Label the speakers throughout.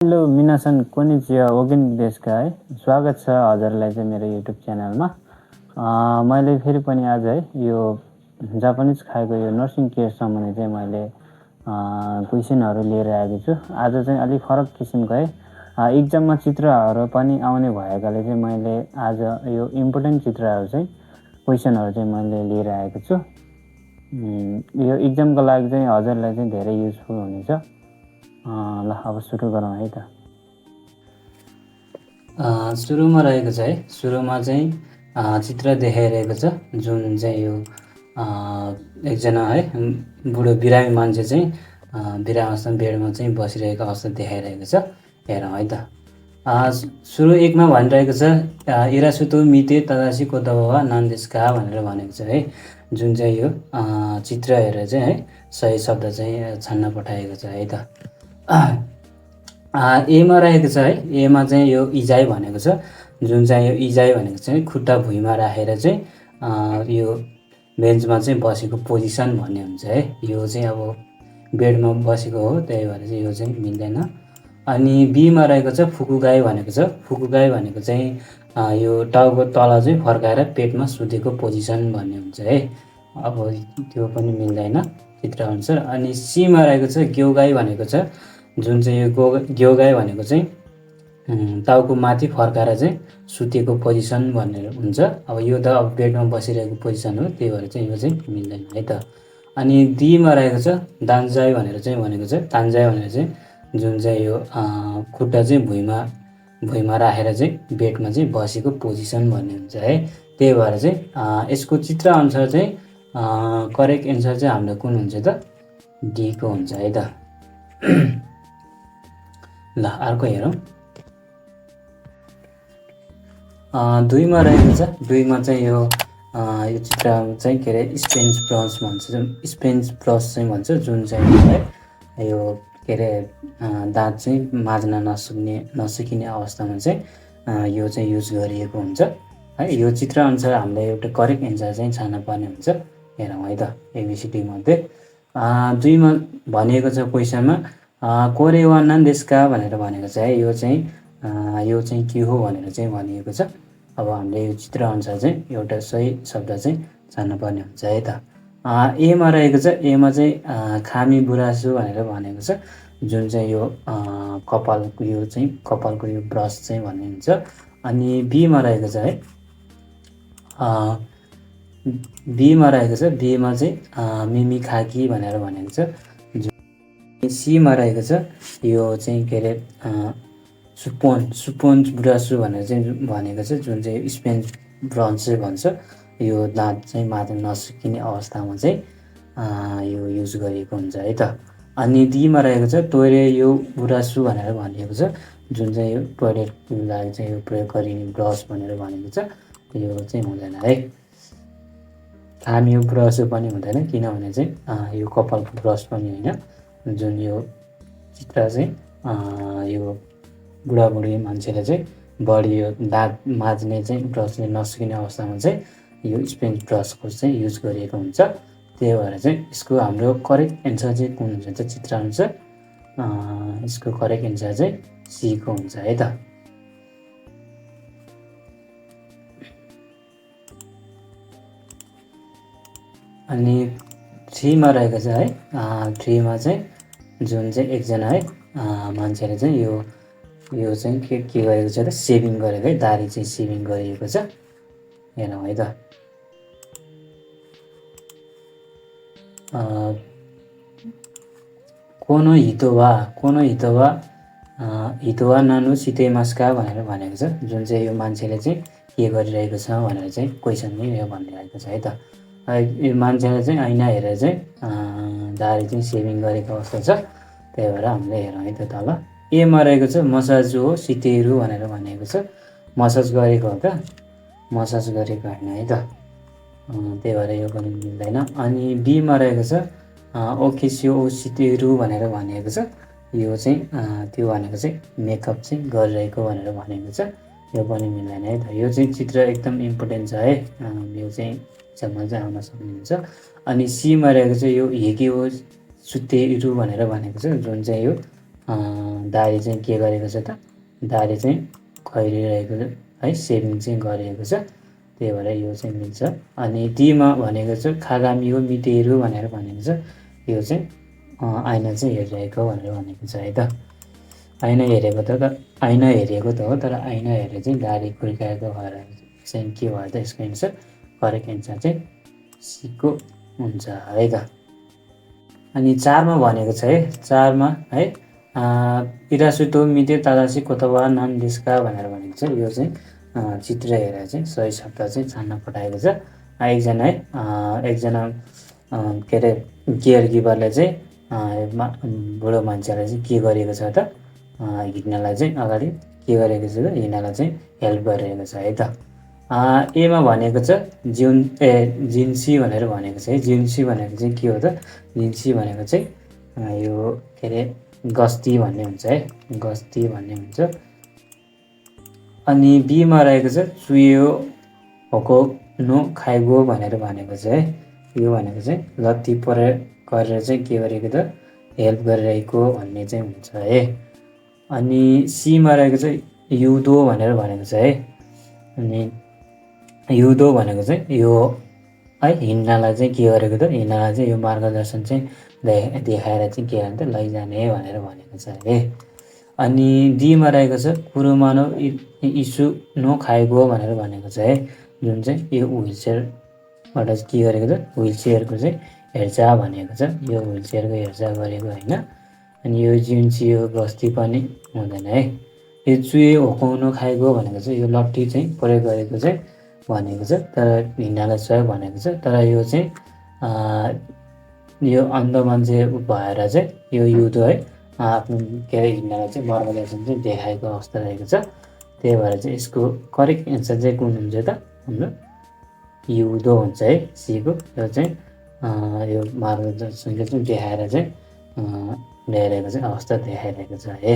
Speaker 1: Hello मिनासन कोनिचिया ओगेन देशका है स्वागत छ हजुरलाई चाहिँ मेरो युट्युब च्यानलमा। मैले फेरि पनि आज है यो जापानिज खाएको यो नर्सिङ केयर सम्बन्धी चाहिँ मैले क्वेसनहरू लिएर आएको छु। आज चाहिँ अलिक फरक किसिमको है इक्जाममा चित्रहरू पनि आउने भएकाले चाहिँ मैले आज यो इम्पोर्टेन्ट चित्रहरू चाहिँ क्वेसनहरू चाहिँ मैले लिएर आएको छु। यो इक्जामको लागि चाहिँ हजुरलाई चाहिँ धेरै युजफुल हुनेछ। ल अब सुरु गरौँ है त।
Speaker 2: सुरुमा रहेको छ है, सुरुमा चाहिँ चित्र देखाइरहेको छ जुन चाहिँ यो एकजना है बुढो बिरामी मान्छे चाहिँ बिरामी अवस्थामा बेडमा चाहिँ बसिरहेको अवस्था देखाइरहेको छ। हेरौँ है त। सुरु 1 मा भनिरहेको छ इरासुतो मिते तदासी कोतवा नान्देस्का भनेर भनेको छ है, जुन चाहिँ यो चित्र हेरेर चाहिँ है सही शब्द चाहिँ छान्न पठाएको छ है त। एमा रहेको छ है, एमा चाहिँ यो इजाइ भनेको छ, जुन चाहिँ यो इजाइ भनेको चाहिँ खुट्टा भुइँमा राखेर चाहिँ यो बेन्चमा चाहिँ बसेको पोजिसन भन्ने हुन्छ है। यो चाहिँ अब बेडमा बसेको हो, त्यही भएर चाहिँ यो चाहिँ मिल्दैन। अनि बीमा रहेको छ फुकुगाई भनेको छ, फुकुगाई भनेको चाहिँ यो टाउको तल चाहिँ फर्काएर पेटमा सुतेको पोजिसन भन्ने हुन्छ है। अब त्यो पनि मिल्दैन चित्रअनुसार। अनि सीमा रहेको छ ग्योगाई भनेको छ, जुन चाहिँ यो ग्योगाई भनेको चाहिँ टाउको माथि फर्काएर चाहिँ सुतेको पोजिसन भन्ने हुन्छ। अब यो त अब बेडमा बसिरहेको पोजिसन हो, त्यही भएर चाहिँ यो चाहिँ मिल्दैन है त। अनि डीमा रहेको छ दान्जाई भनेर चाहिँ भनेको छ, तान्जाई भनेर चाहिँ जुन चाहिँ यो खुट्टा चाहिँ भुइँमा राखेर चाहिँ बेडमा चाहिँ बसेको पोजिसन भन्ने हुन्छ है। त्यही भएर चाहिँ यसको चित्र अनुसार चाहिँ करेक्ट एन्सर चाहिँ हाम्रो कुन हुन्छ त, डी को हुन्छ है त। ल अर्को हेरौँ। 2 मा रहेको छ, 2 मा चाहिँ यो चित्र चाहिँ के अरे स्पेन्ज ब्रस भन्छ, स्पेन्ज ब्रस चाहिँ भन्छ, जुन चाहिँ है यो के अरे दाँत चाहिँ माझ्न नसकिने अवस्थामा चाहिँ यो चाहिँ युज गरिएको हुन्छ है। यो चित्र अनुसार हामीले एउटा करेक्ट एन्सर चाहिँ छान्न पर्ने हुन्छ। हेरौँ है त एबिसिडी मध्ये 2 मा भनिएको छ क्वेसनमा कोरेवा नान्देस्का भनेर भनेको छ है। यो चाहिँ के हो भनेर चाहिँ भनिएको छ। अब हामीले यो चित्र अनुसार चाहिँ एउटा सही शब्द चाहिँ छान्न पर्ने हुन्छ है त। एमा रहेको छ, एमा चाहिँ खामी बुरासु भनेर भनेको छ, जुन चाहिँ यो कपालको यो चाहिँ कपालको यो ब्रस चाहिँ भन्ने हुन्छ। अनि बीमा रहेको छ है, बीमा रहेको छ, बीमा चाहिँ मिमी खाकी भनेर भनेको छ। सीमा रहेको छ यो चाहिँ के अरे सुपोन्ज ब्रस भनेर चाहिँ भनेको छ, जुन चाहिँ स्पेन्ज ब्रस चाहिँ भन्छ। यो दाँत चाहिँ माझ्न नसकिने अवस्थामा चाहिँ यो युज गरिएको हुन्छ है त। अनि डीमा रहेको छ टोइले यो बुरासु भनेर भनिएको छ, जुन चाहिँ यो टोइलेटको लागि चाहिँ यो प्रयोग गरिने ब्रस भनेर भनेको छ। यो चाहिँ हुँदैन है। खामियो ब्रस पनि हुँदैन, किनभने चाहिँ यो कपालको ब्रस पनि होइन। जुन यो चित्र चाहिँ यो बुढाबुढी मान्छेले चाहिँ बढी यो दाँत माझ्ने चाहिँ ब्रसले नसकिने अवस्थामा चाहिँ यो स्पेन्ज ब्रसको चाहिँ युज गरिएको हुन्छ। त्यही भएर चाहिँ यसको हाम्रो करेक्ट एन्सर चाहिँ कुन हुन्छ त, चित्र अनुसार यसको करेक्ट एन्सर चाहिँ सी को हुन्छ है त। अनि 3 मा रहेको छ है, 3 मा चाहिँ जुन चाहिँ एकजना है मान्छेले चाहिँ यो चाहिँ के गरेको छ त, सेभिङ गरेको है, दाढी चाहिँ सेभिङ गरिएको छ। हेरौँ है त। कोनो हितोवा नानु सितेमास्का भनेर भनेको छ, जुन चाहिँ यो मान्छेले चाहिँ के गरिरहेको छ भनेर चाहिँ क्वेसनमै यो भनिरहेको छ है त। यो मान्छेले चाहिँ ऐना हेरेर चाहिँ दाढी चाहिँ सेभिङ गरेको अवस्था छ। त्यही भएर हामीले हेरौँ है त तल। एमा रहेको छ मसाज हो सितेरु भनेर भनेको छ, मसाज गरेको हो त, मसाज गरेको होइन है त। त्यही भएर यो पनि मिल्दैन। अनि बीमा रहेको छ ओकेसियो सितेरु भनेर भनेको छ, यो चाहिँ त्यो भनेको चाहिँ मेकअप चाहिँ गरिरहेको भनेर भनेको छ। यो पनि मिल्दैन है त। यो चाहिँ चित्र एकदम इम्पोर्टेन्ट छ है, यो चाहिँ एक्जाममा चाहिँ आउन सक्नुहुन्छ। अनि सीमा रहेको चाहिँ यो हेकी हो सुतेरु भनेर भनेको छ, जुन चाहिँ यो दाह्री चाहिँ के गरेको छ त, दाह्री चाहिँ खैरिरहेको है, सेभिङ चाहिँ गरिएको छ, त्यही भएर यो चाहिँ मिल्छ। अनि डीमा भनेको चाहिँ खागामी हो मितेहरू भनेर भनेको छ, यो चाहिँ ऐना चाहिँ हेरिरहेको भनेर भनेको छ है त। ऐना हेरेको त हो, तर ऐना हेरेर चाहिँ दाह्री खुर्काएको भएर चाहिँ के भयो त, यसको एन्सर करेक्ट एन्सर चाहिँ सीको हुन्छ है त। अनि 4मा भनेको छ है, 4मा है इरासुतो मिते तादासी कोतवा नान देशका भनेर भनेको छ। यो चाहिँ चित्र हेरेर चाहिँ सही शब्द चाहिँ छान्न पठाएको छ। एकजना के अरे केयर गिभरले चाहिँ बुढो मान्छेलाई चाहिँ के गरेको छ त, हिँड्नलाई चाहिँ अगाडि के गरेको छ त, हिँड्नलाई चाहिँ हेल्प गरिरहेको छ है त। एमा भनेको छ जिन्सी भनेर भनेको छ है। जिन्सी भनेको चाहिँ के हो त, जिन्सी भनेको चाहिँ यो के अरे गस्ती भन्ने हुन्छ है, गस्ती भन्ने हुन्छ। अनि बीमा रहेको छ चुयो होको नो खाइगो भनेर भनेको छ है। यो भनेको चाहिँ लत्ती गरेर चाहिँ के गरेको त, हेल्प गरिरहेको भन्ने चाहिँ हुन्छ है। अनि सीमा रहेको चाहिँ युदो भनेर भनेको छ है। अनि युदो भनेको चाहिँ यो है हिँड्नलाई चाहिँ के गरेको त, हिँड्नलाई चाहिँ यो मार्गदर्शन चाहिँ देखाएर चाहिँ के गर्ने त, लैजाने भनेर भनेको छ है। अनि डीमा रहेको छ कुरोमानो इसु नखाएको भनेर भनेको छ है, जुन चाहिँ यो व्हिलचेयरबाट के गरेको त, व्हिलचेयरको चाहिँ हेरचाह भनेको छ, यो व्हिलचेयरको हेरचाह गरेको होइन। अनि यो जिन्सी यो गस्ती पनि हुँदैन है। यो चुए होकाउन खाएको भनेको चाहिँ यो लट्ठी चाहिँ प्रयोग गरेको चाहिँ भनेको छ, तर हिँड्नलाई सहयोग भनेको छ। तर यो चाहिँ यो अन्ध मान्छे भएर चाहिँ यो युदो है आफ्नो के अरे हिँड्नलाई चाहिँ मार्गदर्शन चाहिँ देखाएको अवस्था रहेको छ। त्यही भएर चाहिँ यसको करेक्ट एन्सर चाहिँ कुन हुन्छ त, हाम्रो युदो हुन्छ है, सीको। यो चाहिँ यो मार्गदर्शन चाहिँ देखाएर चाहिँ ल्याइरहेको चाहिँ अवस्था देखाइरहेको छ है।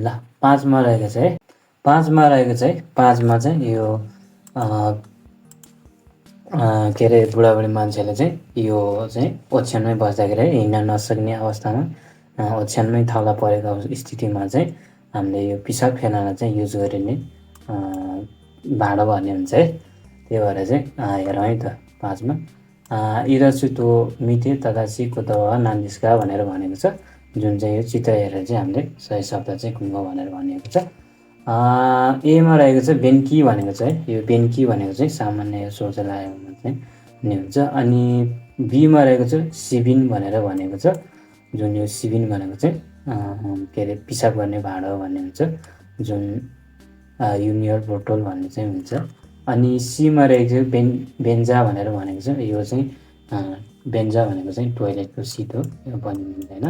Speaker 2: ल 5मा रहेको छ है, 5मा रहेको छ है। 5मा चाहिँ यो के अरे बुढाबुढी मान्छेले चाहिँ यो चाहिँ ओछ्यानमै बस्दाखेरि है, हिँड्न नसक्ने अवस्थामा ओछ्यानमै थला परेको स्थितिमा चाहिँ हामीले यो पिसाब फेर्नलाई चाहिँ युज गरिने भाँडो भन्ने हुन्छ है। त्यही भएर चाहिँ हेरौँ है त 5मा इरासुतो मिते तदासी कोतवा नान्दिस्का भनेर भनेको छ, जुन चाहिँ यो चित्र हेरेर चाहिँ हामीले सही शब्द चाहिँ कुन हो भनेर भनिएको छ। एमा रहेको छ बेन्की भनेको छ है। यो बेन्की भनेको चाहिँ सामान्य शौचालयमा चाहिँ हुने हुन्छ। अनि बीमा रहेको छ सिबिन भनेर भनेको छ, जुन यो सिबिन भनेको चाहिँ के अरे पिसाब गर्ने भाँडो भन्ने हुन्छ, जुन युनियर बोटल भन्ने चाहिँ हुन्छ। अनि सीमा रहेको छ बेन्जा भनेर भनेको छ, यो चाहिँ बेन्जा भनेको चाहिँ टोइलेटको सिट हो, यो पनि मिल्दैन।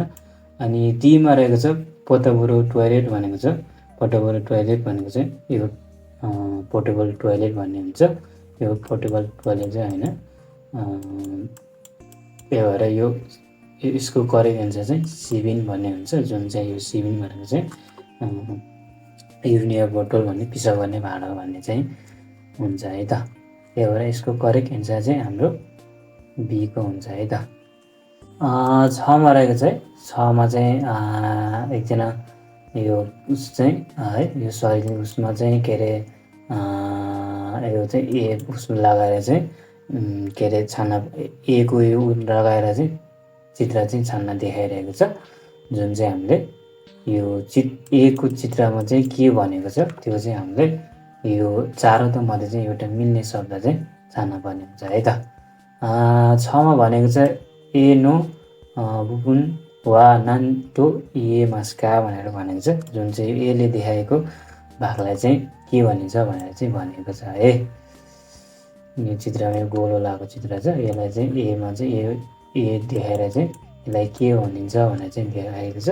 Speaker 2: अनि डीमा रहेको छ पोतबुरो टोइलेट भनेको छ, पोर्टेबल टोइलेट भनेको चाहिँ यो पोर्टेबल टोइलेट भन्ने हुन्छ, यो पोर्टेबल टोइलेट चाहिँ होइन। त्यही भएर यो यसको करेक्ट एन्सर चाहिँ सिबिन भन्ने हुन्छ, जुन चाहिँ यो सिबिन भनेको चाहिँ युनियर बोटल भन्ने पिसाब गर्ने भाँडो भन्ने चाहिँ हुन्छ है त। त्यही भएर यसको करेक्ट एन्सर चाहिँ हाम्रो बीको हुन्छ है त। 6मा रहेको छ है। 6मा चाहिँ एकजना यो उस चाहिँ है यो शरीर उसमा चाहिँ के अरे यो चाहिँ उसमा लगाएर चाहिँ के अरे छान्न एको यो लगाएर चाहिँ चित्र चाहिँ छान्न देखाइरहेको छ, जुन चाहिँ हामीले यो एको चित्रमा चाहिँ के भनेको छ, त्यो चाहिँ हामीले यो चारवटा मध्ये चाहिँ एउटा मिल्ने शब्द चाहिँ छान्न पर्ने हुन्छ है त। 6मा भनेको छ एनो बुकुन वा नान्टो ए मास्का भनेर भनेको छ, जुन चाहिँ एले देखाएको भागलाई चाहिँ के भनिन्छ भनेर चाहिँ भनेको छ है। यो चित्रमा यो गोलो लगाएको चित्र छ, यसलाई चाहिँ एमा चाहिँ ए देखाएर चाहिँ यसलाई के भनिन्छ भनेर चाहिँ देखाएको छ।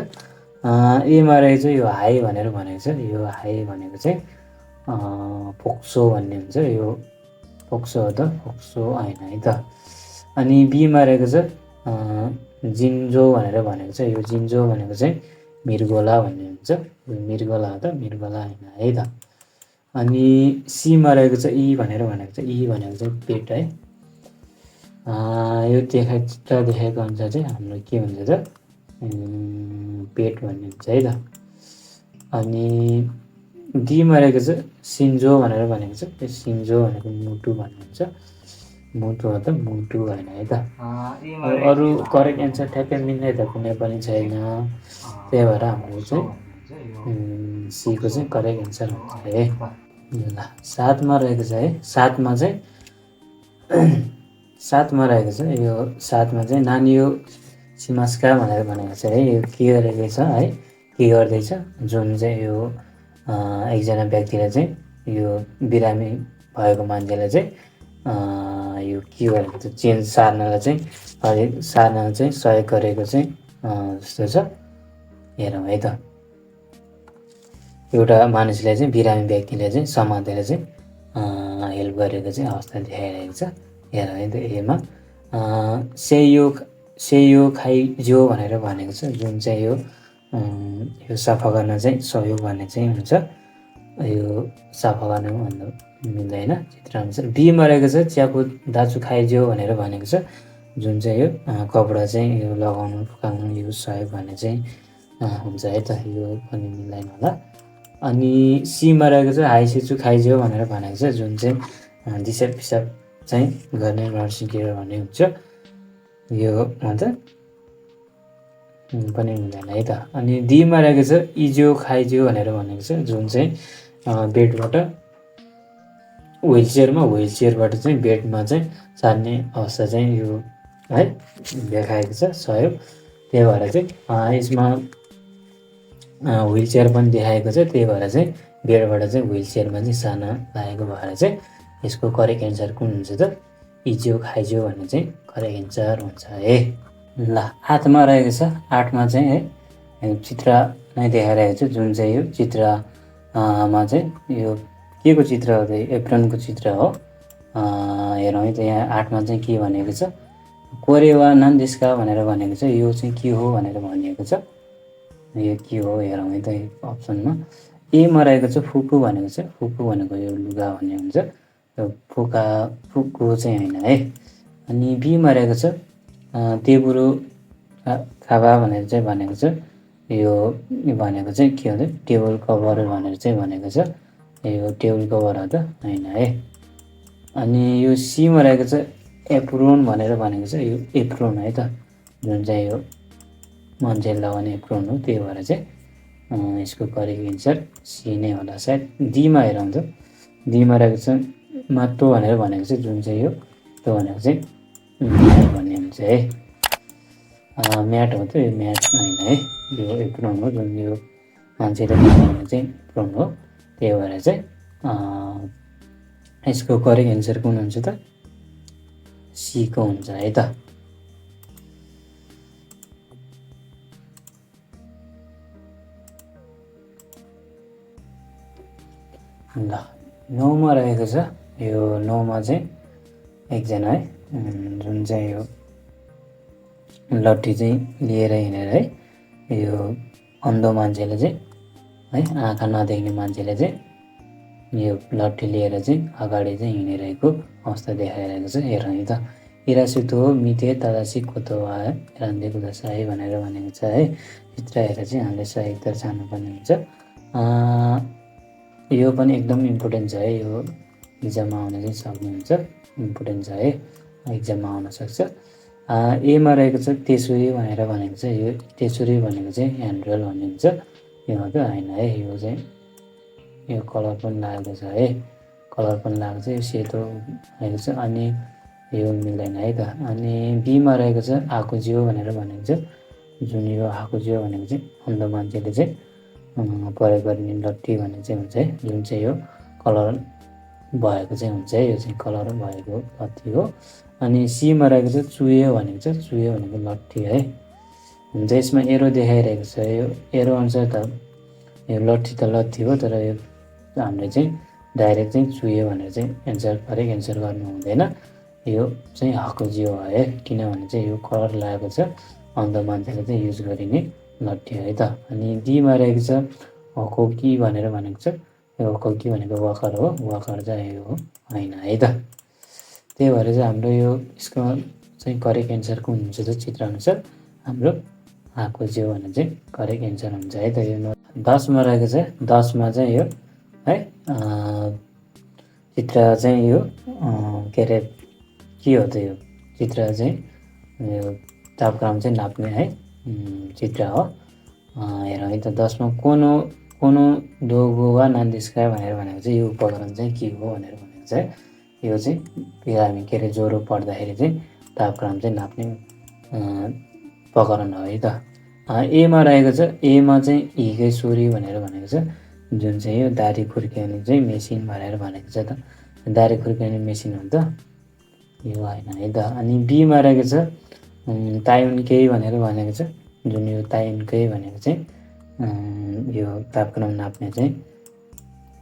Speaker 2: एमा रहेको छ यो हाई भनेर भनेको छ, यो हाई भनेको चाहिँ फोक्सो भन्ने हुन्छ, यो फोक्सो हो त, फोक्सो होइन है त। अनि बीमा रहेको छ जिन्जो भनेर भनेको छ, यो जिन्जो भनेको चाहिँ मृगोला भन्ने हुन्छ, यो मृगोला हो त, मृगोला होइन है त। अनि सीमा रहेको छ ई भनेर भनेको छ, ई भनेको चाहिँ पेट है। यो चित्र देखाएको अनुसार चाहिँ हाम्रो के हुन्छ त पेट भन्ने हुन्छ है त। अनि डीमा रहेको छ सिन्जो भनेर भनेको छ। त्यो सिन्जो भनेको मुटु भन्ने हुन्छ। मुटु हो त मुटु होइन है त। अरू करेक्ट एन्सर ठ्याक्कै मिल्ने त कुनै पनि छैन। त्यही भएर हाम्रो चाहिँ सीको चाहिँ करेक्ट एन्सर हुन्छ है। ल 7मा रहेको छ है। 7मा चाहिँ यो 7मा चाहिँ नानी यो सिमास्का भनेर भनेको छ है। यो के गरेको छ है, के गर्दैछ, जुन चाहिँ यो एकजना व्यक्तिले चाहिँ यो बिरामी भएको मान्छेलाई चाहिँ यो के गरेको छ, चेन्ज सार्नलाई चाहिँ सहयोग गरेको चाहिँ जस्तो छ। हेरौँ है त। एउटा मानिसले चाहिँ बिरामी व्यक्तिले चाहिँ समातेर चाहिँ हेल्प गरेको चाहिँ अवस्था देखाइरहेको छ। हेरौँ है त। एमा सेयो खाइजो भनेर भनेको छ, जुन चाहिँ यो सफा गर्न चाहिँ सहयोग गर्ने चाहिँ हुन्छ। यो सफा गर्न भन्दा मिल्दैन चित्रअनुसार। बीमा रहेको छ च्यापु दाचु खाइजो भनेर भनेको छ, जुन चाहिँ यो कपडा चाहिँ यो लगाउनु फुकाउनु यो सहयोग भन्ने चाहिँ हुन्छ है त। यो पनि मिल्दैन होला। अनि सीमा रहेको छ हाइसेचु खाइजो भनेर भनेको छ, जुन चाहिँ दिसा पिसाब चाहिँ गर्ने नर्सिङ केयर भन्ने हुन्छ। यो अन्त पनि मिल्दैन है त। अनि डीमा रहेको छ इजो खाइजो भनेर भनेको छ, जुन चाहिँ बेडबाट व्हिलचेयरबाट चाहिँ बेडमा चाहिँ सार्ने अवस्था चाहिँ यो है देखाएको छ सहयोग। त्यही भएर चाहिँ यसमा व्हिलचेयर पनि देखाएको छ। त्यही भएर चाहिँ बेडबाट चाहिँ व्हिलचेयरमा चाहिँ सार्न लागेको भएर चाहिँ यसको करेक्ट एन्सर कुन हुन्छ त, इजो खाइजो भन्ने चाहिँ करेक्ट एन्सर हुन्छ है। ल 8मा रहेको छ। 8मा चाहिँ है चित्र नै देखाइरहेको छ, जुन चाहिँ यो चित्रमा चाहिँ यो के को चित्र हो त, एप्रोनको चित्र हो। हेरौँ है त। यहाँ 8मा चाहिँ के भनेको छ, कोरेवा नान्देस्का भनेर भनेको छ। यो चाहिँ के हो भनेर भनिएको छ। यो के हो हेरौँ है त। अप्सनमा एमा रहेको छ फुकु भनेको छ। फुकु भनेको यो लुगा भन्ने हुन्छ। यो फुकु चाहिँ होइन है। अनि बीमा रहेको छ तेबुरो खाबा भनेर चाहिँ भनेको छ। यो भनेको चाहिँ के हो त, टेबल कभर भनेर चाहिँ भनेको छ। यो टेबल कभर हो त होइन है। अनि यो सीमा रहेको छ एप्रोन भनेर भनेको छ। यो एप्रोन है त, जुन चाहिँ यो मान्छेले लगाउने एप्रोन हो। त्यही भएर चाहिँ यसको करेक्ट एन्सर सी नै होला सायद। डीमा हेरौँ त। डीमा रहेको छ माटो भनेर भनेको छ, जुन चाहिँ यो त्यो भनेको चाहिँ म्याट भन्ने हुन्छ है। म्याट हो त, यो म्याट होइन है। यो एप्रोन हो, जुन यो मान्छेले लगाउने चाहिँ एप्रोन हो। त्यही भएर चाहिँ यसको करेक्ट एन्सर कुन हुन्छ त, सीको हुन्छ है त। ल 9मा रहेको छ। यो 9मा चाहिँ एकजना है, जुन चाहिँ यो लट्ठी चाहिँ लिएर हिँडेर है, यो अन्धो मान्छेले चाहिँ है, आँखा नदेख्ने मान्छेले चाहिँ यो लट्ठी लिएर चाहिँ अगाडि चाहिँ हिँडिरहेको अवस्था देखाइरहेको छ। हेरौँ है त। इरासुतो मिते तदासी कोतो है रान्दै कुदासाई भनेर भनेको छ है। चित्र हेरेर चाहिँ हामीले सही उत्तर छान्नुपर्ने हुन्छ। यो पनि एकदम इम्पोर्टेन्ट छ है। यो इक्जाममा आउन चाहिँ सक्नुहुन्छ, इम्पोर्टेन्ट छ है, इक्जाममा आउन सक्छ। एमा रहेको छ तेसुरी भनेर भनेको छ। यो तेसुरी भनेको चाहिँ ह्यान्डरेल भन्ने हुन्छ। यो त होइन है। यो चाहिँ यो कलर पनि लागेको छ है, कलर पनि लागेको छ। यो सेतो रहेको छ। अनि यो मिल्दैन है त। अनि बीमा रहेको छ आकुजियो भनेर भनेको छ, जुन यो आकुजियो भनेको चाहिँ अन्धो मान्छेले चाहिँ प्रयोग गर्ने लट्ठी भन्ने चाहिँ हुन्छ है, जुन चाहिँ यो कलर भएको चाहिँ हुन्छ है। यो चाहिँ कलर भएको लट्ठी हो। अनि सीमा रहेको छ चुयो भनेको छ। चुयो भनेको लट्ठी है हुन्छ। यसमा एरो देखाइरहेको छ। यो एरो अनुसार त यो लट्ठी त लट्ठी हो, तर यो हामीले चाहिँ डाइरेक्ट चाहिँ चुयो भनेर चाहिँ करेक्ट एन्सर गर्नु हुँदैन। यो चाहिँ हकुजियो है, किनभने चाहिँ यो कलर लागेको छ, अन्ध मान्छेले चाहिँ युज गरिने लट्ठी है त। अनि डीमा रहेको छ हकोकी भनेर भनेको छ। यो हकोकी भनेको वाकर हो, वाकर चाहिँ यो होइन है त। त्यही भएर चाहिँ हाम्रो यो यसको चाहिँ करेक्ट एन्सर कुन हुन्छ त चित्रअनुसार हाम्रो आँखको च्याउ भनेर चाहिँ करेक्ट एन्सर हुन्छ है त। यो 10मा रहेको छ। 10मा चाहिँ यो है चित्र चाहिँ यो के अरे के हो त यो चित्र चाहिँ यो तापक्रम चाहिँ नाप्ने है चित्र हो। हेरौँ है त 10मा कोनो कोनो दोगो वा नान्दिस्का भनेर भनेको चाहिँ यो उपकरण चाहिँ के हो भनेर भनेको चाहिँ यो चाहिँ हामी के अरे ज्वरो पर्दाखेरि चाहिँ तापक्रम चाहिँ नाप्ने उपकरण हो है त। एमा रहेको छ। एमा चाहिँ हिकै सोरी भनेर भनेको छ जुन चाहिँ यो दाह्री खुर्क्याउने चाहिँ मेसिन भनेर भनेको छ त। दाह्री खुर्क्याउने मेसिन हो त यो होइन है त। अनि बीमा रहेको छ तायुन्कै भनेर भनेको छ जुन यो तायुन्कै भनेको चाहिँ यो तापक्रम नाप्ने चाहिँ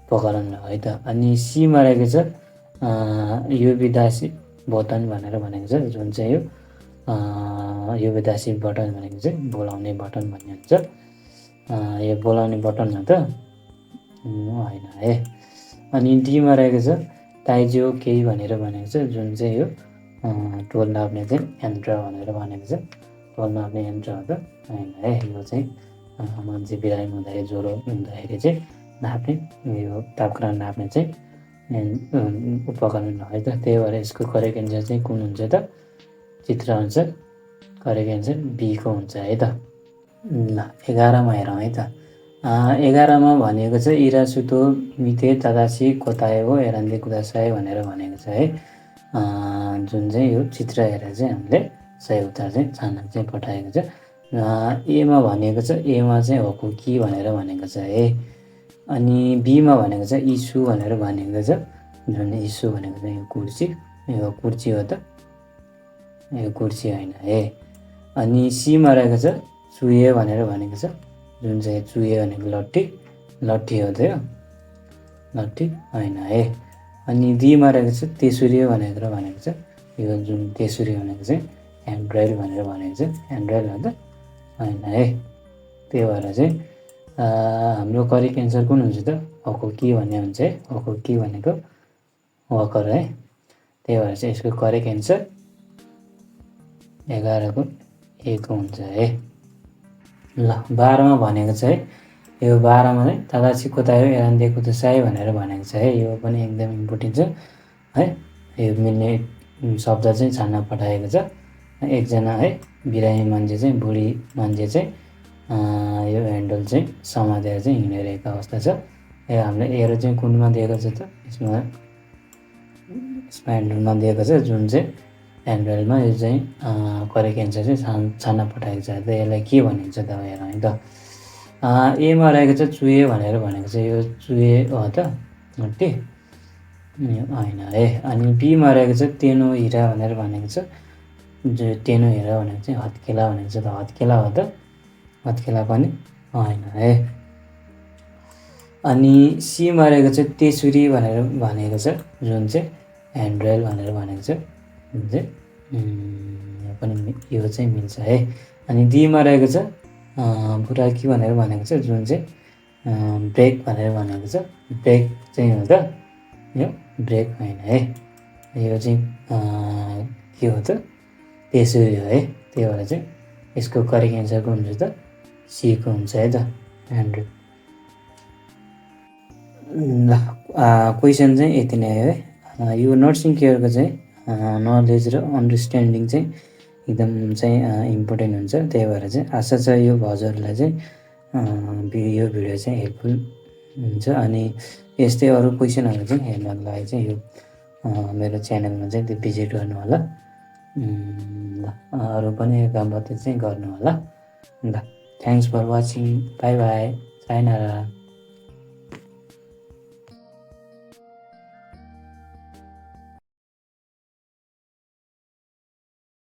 Speaker 2: उपकरण हो है त। अनि सीमा रहेको छ यो विदासी बटन भनेर भनेको छ जुन चाहिँ यो विदासी बटन भनेको चाहिँ बोलाउने बटन भन्ने हुन्छ। यो बोलाउने बटन हो त होइन है। अनि डीमा रहेको छ ताइजो केही भनेर भनेको छ जुन चाहिँ यो टोल नाप्ने चाहिँ यन्त्र भनेर भनेको छ। टोल नाप्ने यन्त्र हो त होइन है। यो चाहिँ मान्छे बिरामी हुँदाखेरि ज्वरो हुँदाखेरि चाहिँ नाप्ने यो तापक्रम नाप्ने चाहिँ उपकरण हो है त। त्यही भएर यसको करेक्ट एन्सर चाहिँ कुन हुन्छ त चित्रअनुसार करेक्ट एन्सर बीको हुन्छ है त। ल 11मा हेरौँ है त। 11मा भनेको चाहिँ इरासुतो मिते तादासी कोतायो एरान्डे कुदासाय भनेर भनेको छ है। जुन चाहिँ यो चित्र हेरेर चाहिँ हामीले सही उत्तर चाहिँ छान्न चाहिँ पठाएको छ। एमा भनेको छ। एमा चाहिँ होकुकी भनेर भनेको छ है। अनि बीमा भनेको छ इसु भनेर भनेको छ जुन इसु भनेको चाहिँ यो कुर्सी हो त यो कुर्सी होइन है। अनि सीमा रहेको छ चुहे भनेर भनेको छ जुन चाहिँ चुहे भनेको लट्ठी हो त यो लट्ठी होइन है। अनि डीमा रहेको छ तेसुरी भनेर भनेको छ यो जुन तेसुरी भनेको चाहिँ ह्यान्ड्राइल भनेर भनेको छ ह्यान्ड्राइल हो त होइन है। त्यही भएर चाहिँ हाम्रो करेक्ट एन्सर कुन हुन्छ त होकुकी भन्ने हुन्छ है। होकुकी भनेको वकर है। त्यही भएर चाहिँ यसको करेक्ट एन्सर 11को 1 हुन्छ है। ल 12मा भनेको छ है। यो 12मा चाहिँ तादासी कोतायो एरान्डे कुदासाई भनेर भनेको छ है। यो पनि एकदम इम्पोर्टेन्ट छ है। यो मिल्ने शब्द चाहिँ छान्न पठाएको छ। एकजना है बिरामी मान्छे चाहिँ बुढी मान्छे चाहिँ यो ह्यान्डल चाहिँ समातेर चाहिँ हिँडिरहेको अवस्था छ। हामीलाई एरो चाहिँ कुनमा दिएको छ त यसमा ह्यान्डलमा दिएको छ जुन चाहिँ ह्यान्डलमा यो चाहिँ करेक्ट एन्सर चाहिँ छान्न पठाएको छ। त यसलाई के भनिन्छ त हेरौँ है त। एमा रहेको छ चुहे भनेर भनेको छ यो चुहे हो त लट्ठी होइन है। अनि बीमा रहेको छ तेनो हिरा भनेर भनेको छ जो तेनो हिरा भनेको चाहिँ हत्केला भनेको छ त हत्केला हो त हत्केला पनि होइन है। अनि सीमा रहेको छ तेसुरी भनेर भनेको छ जुन चाहिँ ह्यान्ड्रेल भनेर भनेको छ जुन चाहिँ यो पनि यो चाहिँ मिल्छ है। अनि डीमा रहेको छ बुराकी भनेर भनेको छ जुन चाहिँ ब्रेक भनेर भनेको छ ब्रेक चाहिँ हो त यो ब्रेक होइन है। यो चाहिँ के हो त तेसुरी हो है। त्यही भएर चाहिँ यसको करेक्ट एन्सर कुन हुन्छ त सीको हुन्छ है त 100। ल क्वेसन चाहिँ यति नै है। यो नर्सिङ केयरको चाहिँ नलेज र अन्डरस्ट्यान्डिङ चाहिँ एकदम चाहिँ इम्पोर्टेन्ट हुन्छ। त्यही भएर चाहिँ आशा छ यो हजुरहरूलाई चाहिँ यो भिडियो चाहिँ हेल्पफुल हुन्छ। अनि यस्तै अरू क्वेसनहरू चाहिँ हेर्नको लागि चाहिँ यो मेरो च्यानलमा चाहिँ त्यो भिजिट गर्नु होला। ल अरू पनि काम चाहिँ गर्नु होला। ल thanks for watching bye bye sayonara.